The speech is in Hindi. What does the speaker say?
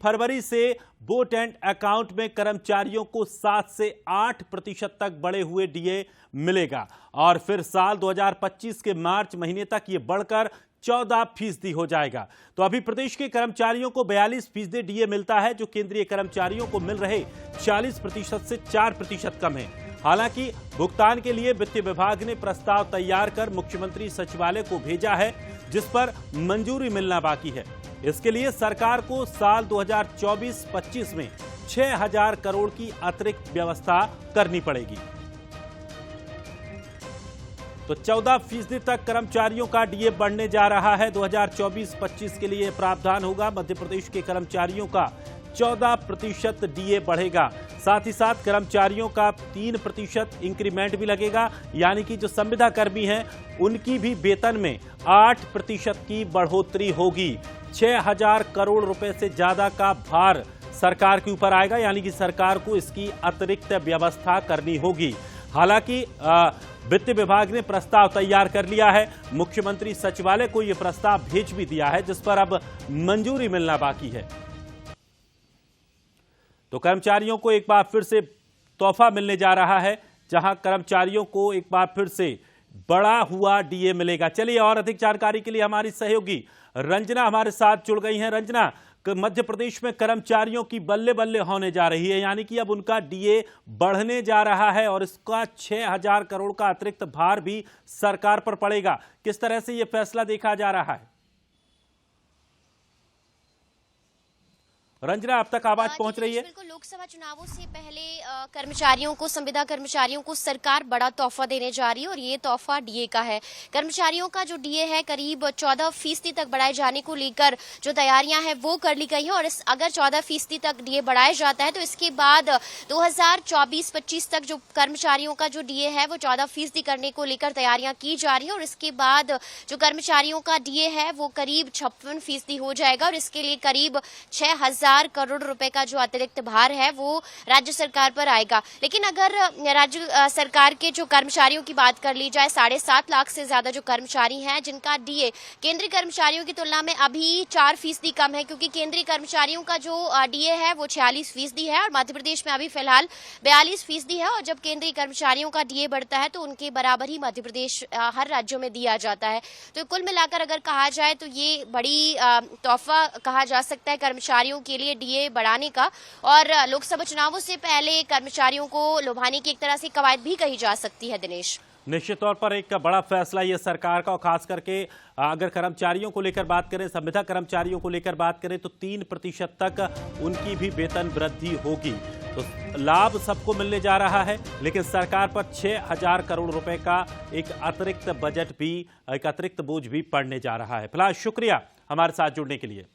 फरवरी से वोट एंड अकाउंट में कर्मचारियों को 7 से 8% तक बढ़े हुए डीए मिलेगा और फिर साल 2025 के मार्च महीने तक ये बढ़कर 14% हो जाएगा। तो अभी प्रदेश के कर्मचारियों को 42% डीए मिलता है, जो केंद्रीय कर्मचारियों को मिल रहे 40% से 4% कम है। हालांकि भुगतान के लिए वित्त विभाग ने प्रस्ताव तैयार कर मुख्यमंत्री सचिवालय को भेजा है, जिस पर मंजूरी मिलना बाकी है। इसके लिए सरकार को साल 2024-25 में 6,000 करोड़ की अतिरिक्त व्यवस्था करनी पड़ेगी। तो 14% तक कर्मचारियों का डीए बढ़ने जा रहा है। 2024-25 के लिए प्रावधान होगा। मध्य प्रदेश के कर्मचारियों का 14% डीए बढ़ेगा। साथ ही साथ कर्मचारियों का 3% इंक्रीमेंट भी लगेगा, यानी कि जो संविदा कर्मी हैं उनकी भी वेतन में 8% की बढ़ोतरी होगी। 6,000 करोड़ रुपए से ज्यादा का भार सरकार के ऊपर आएगा, यानी कि सरकार को इसकी अतिरिक्त व्यवस्था करनी होगी। हालांकि वित्त विभाग ने प्रस्ताव तैयार कर लिया है, मुख्यमंत्री सचिवालय को यह प्रस्ताव भेज भी दिया है, जिस पर अब मंजूरी मिलना बाकी है। तो कर्मचारियों को एक बार फिर से तोहफा मिलने जा रहा है, जहां कर्मचारियों को एक बार फिर से बड़ा हुआ डीए मिलेगा। चलिए, और अधिक जानकारी के लिए हमारी सहयोगी रंजना हमारे साथ जुड़ गई हैं। रंजना, मध्य प्रदेश में कर्मचारियों की बल्ले बल्ले होने जा रही है, यानी कि अब उनका डीए बढ़ने जा रहा है और इसका 6,000 करोड़ का अतिरिक्त भार भी सरकार पर पड़ेगा। किस तरह से यह फैसला देखा जा रहा है? रंजना, अब तक आवाज पहुंच रही है? बिल्कुल, लोकसभा चुनावों से पहले कर्मचारियों को, संविदा कर्मचारियों को सरकार बड़ा तोहफा देने जा रही है और ये तोहफा डीए का है। कर्मचारियों का जो डीए है करीब 14% तक बढ़ाए जाने को लेकर जो तैयारियां हैं वो कर ली गई हैं और अगर 14% तक डीए बढ़ाया जाता है तो इसके बाद 2024-25 तक जो कर्मचारियों का जो डीए है वो 14% करने को लेकर तैयारियां की जा रही है और इसके बाद जो कर्मचारियों का डीए है वो करीब 56% हो जाएगा और इसके लिए करीब 6,000 करोड़ रुपए का जो अतिरिक्त भार है वो राज्य सरकार पर आएगा। लेकिन अगर राज्य सरकार के जो कर्मचारियों की बात कर ली जाए, 7.5 लाख से ज्यादा जो कर्मचारी हैं जिनका डीए केंद्रीय कर्मचारियों की तुलना में अभी 4% कम है, क्योंकि केंद्रीय कर्मचारियों का जो डीए है वो 46% है और मध्य प्रदेश में अभी फिलहाल 42% है। और जब केंद्रीय कर्मचारियों का डीए बढ़ता है तो उनके बराबर ही मध्य प्रदेश हर राज्यों में दिया जाता है। तो कुल मिलाकर अगर कहा जाए तो ये बड़ी तोहफा कहा जा सकता है कर्मचारियों के लिए डीए बढ़ाने का, और लोकसभा चुनावों से पहले कर्मचारियों को लुभाने की एक तरह से कवायद भी कही जा सकती है। दिनेश, निश्चित तौर पर एक बड़ा फैसला ये सरकार का, और खास करके अगर कर्मचारियों को लेकर बात करें, संविदा कर्मचारियों को लेकर बात करें तो 3% तक उनकी भी वेतन वृद्धि होगी। तो लाभ सबको मिलने जा रहा है, लेकिन सरकार पर 6,000 करोड़ रुपए का एक अतिरिक्त बजट भी, एक अतिरिक्त बोझ भी पड़ने जा रहा है। फिलहाल शुक्रिया हमारे साथ जुड़ने के लिए।